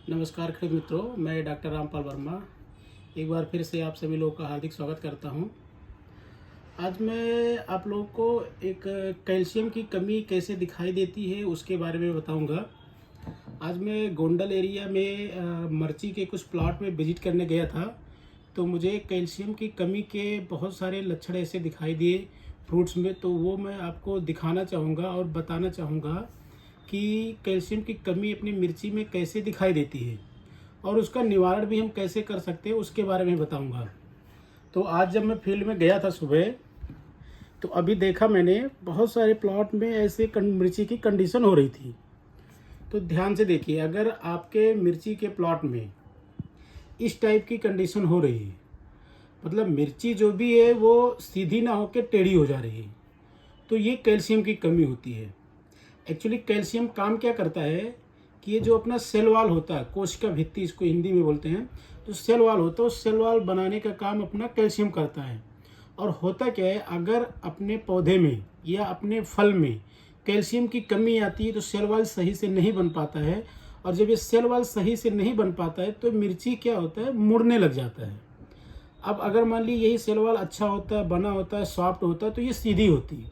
नमस्कार खरीद मित्रों, मैं डॉक्टर रामपाल वर्मा एक बार फिर से आप सभी लोगों का हार्दिक स्वागत करता हूं। आज मैं आप लोगों को एक कैल्शियम की कमी कैसे दिखाई देती है उसके बारे में बताऊंगा। आज मैं गोंडल एरिया में मिर्ची के कुछ प्लॉट में विजिट करने गया था, तो मुझे कैल्शियम की कमी के बहुत सारे लक्षण ऐसे दिखाई दिए फ्रूट्स में, तो वो मैं आपको दिखाना चाहूँगा और बताना चाहूँगा कि कैल्शियम की कमी अपनी मिर्ची में कैसे दिखाई देती है और उसका निवारण भी हम कैसे कर सकते हैं उसके बारे में बताऊंगा। तो आज जब मैं फील्ड में गया था सुबह, तो अभी देखा मैंने बहुत सारे प्लॉट में ऐसे मिर्ची की कंडीशन हो रही थी। तो ध्यान से देखिए, अगर आपके मिर्ची के प्लॉट में इस टाइप की कंडीशन हो रही है, मतलब मिर्ची जो भी है वो सीधी ना होकर टेढ़ी हो जा रही है, तो ये कैल्शियम की कमी होती है। एक्चुअली कैल्शियम काम क्या करता है कि ये जो अपना सेल वाल होता है, कोशिका भित्ति इसको हिंदी में बोलते हैं, तो सेल वाल होता है, उस सेल वाल बनाने का काम अपना कैल्शियम करता है। और होता क्या है, अगर अपने पौधे में या अपने फल में कैल्शियम की कमी आती है तो सेल वाल सही से नहीं बन पाता है, और जब ये सेल वाल सही से नहीं बन पाता है तो मिर्ची क्या होता है, मुड़ने लग जाता है। अब अगर मान ली यही सेल वाल अच्छा होता है, बना होता है, सॉफ्ट होता है, तो ये सीधी होती है।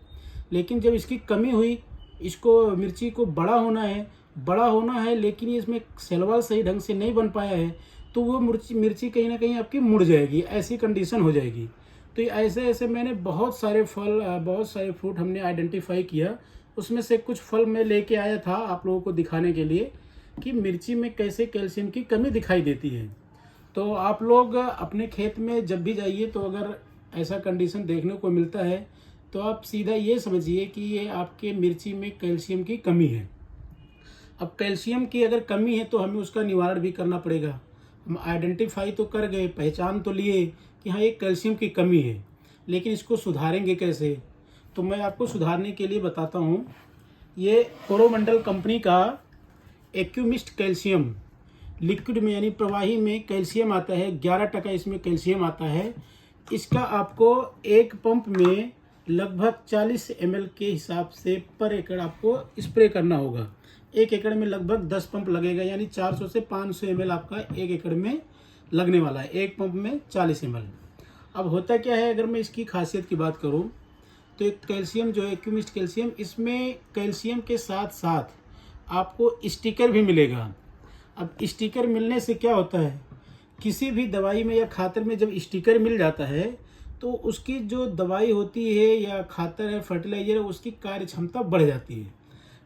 लेकिन जब इसकी कमी हुई, इसको मिर्ची को बड़ा होना है लेकिन ये इसमें सेल वाल सही ढंग से नहीं बन पाया है, तो वो मिर्ची कहीं ना कहीं आपकी मुड़ जाएगी, ऐसी कंडीशन हो जाएगी। तो ऐसे ऐसे मैंने बहुत सारे फ्रूट हमने आइडेंटिफाई किया। उसमें से कुछ फल मैं लेके आया था आप लोगों को दिखाने के लिए कि मिर्ची में कैसे कैल्शियम की कमी दिखाई देती है। तो आप लोग अपने खेत में जब भी जाइए, तो अगर ऐसा कंडीशन देखने को मिलता है तो आप सीधा ये समझिए कि ये आपके मिर्ची में कैल्शियम की कमी है। अब कैल्शियम की अगर कमी है तो हमें उसका निवारण भी करना पड़ेगा। हम आइडेंटिफाई तो कर गए, पहचान तो लिए कि हाँ ये कैल्शियम की कमी है, लेकिन इसको सुधारेंगे कैसे? तो मैं आपको सुधारने के लिए बताता हूँ। ये कोरोमंडल कंपनी का एक्यूमिस्ट कैल्शियम लिक्विड में यानी प्रवाही में कैल्शियम आता है, 11% इसमें कैल्शियम आता है। इसका आपको एक पंप में लगभग 40 ml के हिसाब से पर एकड़ आपको स्प्रे करना होगा। एक एकड़ में लगभग 10 पंप लगेगा, यानी 400 से 500 ml आपका एक एकड़ में लगने वाला है, एक पंप में 40 ml। अब होता क्या है, अगर मैं इसकी खासियत की बात करूं तो एक कैल्शियम जो है एक्यूमिस्ट कैल्शियम, इसमें कैल्शियम के साथ साथ आपको स्टिकर भी मिलेगा। अब स्टिकर मिलने से क्या होता है, किसी भी दवाई में या खातर में जब स्टिकर मिल जाता है तो उसकी जो दवाई होती है या खातर है, फर्टिलाइजर है, उसकी कार्य क्षमता बढ़ जाती है।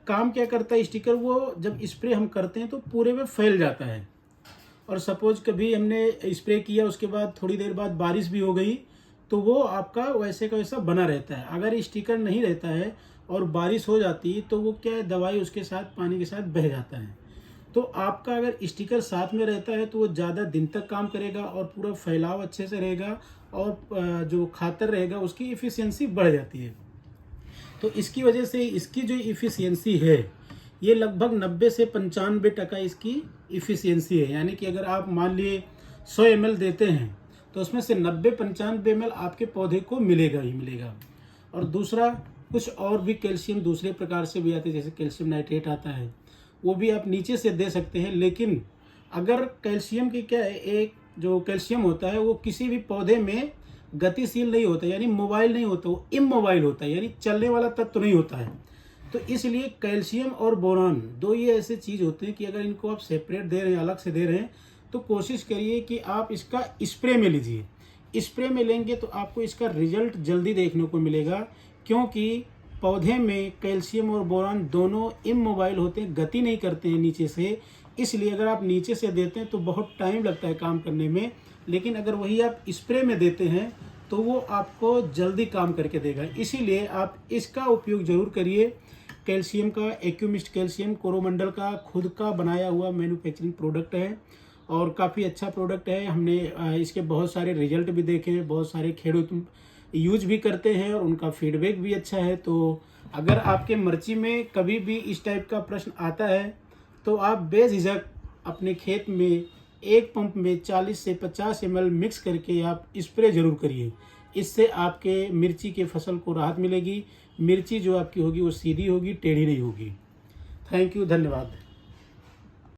काम क्या करता है स्टिकर, वो जब स्प्रे हम करते हैं तो पूरे में फैल जाता है। और सपोज कभी हमने स्प्रे किया, उसके बाद थोड़ी देर बाद बारिश भी हो गई, तो वो आपका वैसे का वैसा बना रहता है। अगर स्टिकर नहीं रहता है और बारिश हो जाती है तो वो क्या है, दवाई उसके साथ पानी के साथ बह जाता है। तो आपका अगर स्टिकर साथ में रहता है तो वो ज़्यादा दिन तक काम करेगा और पूरा फैलाव अच्छे से रहेगा, और जो खातर रहेगा उसकी इफ़िशियंसी बढ़ जाती है। तो इसकी वजह से इसकी जो इफ़िशियंसी है, ये लगभग 90 से 95% इसकी इफ़िशियंसी है। यानी कि अगर आप मान लिए 100 ml देते हैं तो उसमें से 90-95 ml आपके पौधे को मिलेगा ही मिलेगा। और दूसरा, कुछ और भी कैल्शियम दूसरे प्रकार से भी आते हैं, जैसे कैल्शियम नाइट्रेट आता है, वो भी आप नीचे से दे सकते हैं। लेकिन अगर कैल्शियम की क्या है, एक जो कैल्शियम होता है वो किसी भी पौधे में गतिशील नहीं होता, यानी मोबाइल नहीं होता, वो इमोबाइल होता है, यानी चलने वाला तत्व नहीं होता है। तो इसलिए कैल्शियम और बोरॉन दो ये ऐसे चीज़ होते हैं कि अगर इनको आप सेपरेट दे रहे हैं, अलग से दे रहे हैं, तो कोशिश करिए कि आप इसका स्प्रे में लीजिए। स्प्रे में लेंगे तो आपको इसका रिजल्ट जल्दी देखने को मिलेगा, क्योंकि पौधे में कैल्शियम और बोरॉन दोनों इमोबाइल होते हैं, गति नहीं करते हैं नीचे से। इसलिए अगर आप नीचे से देते हैं तो बहुत टाइम लगता है काम करने में, लेकिन अगर वही आप स्प्रे में देते हैं तो वो आपको जल्दी काम करके देगा। इसीलिए आप इसका उपयोग जरूर करिए। कैल्शियम का एक्यूमिस्ट कैल्शियम कोरोमंडल का खुद का बनाया हुआ मैन्युफैक्चरिंग प्रोडक्ट है और काफ़ी अच्छा प्रोडक्ट है। हमने इसके बहुत सारे रिजल्ट भी देखे हैं, बहुत सारे खेडूत यूज भी करते हैं और उनका फीडबैक भी अच्छा है। तो अगर आपके मिर्ची में कभी भी इस टाइप का प्रश्न आता है तो आप बेझिझक अपने खेत में एक पंप में 40 से 50 ml मिक्स करके आप स्प्रे जरूर करिए। इससे आपके मिर्ची के फसल को राहत मिलेगी। मिर्ची जो आपकी होगी वो सीधी होगी, टेढ़ी नहीं होगी। थैंक यू, धन्यवाद।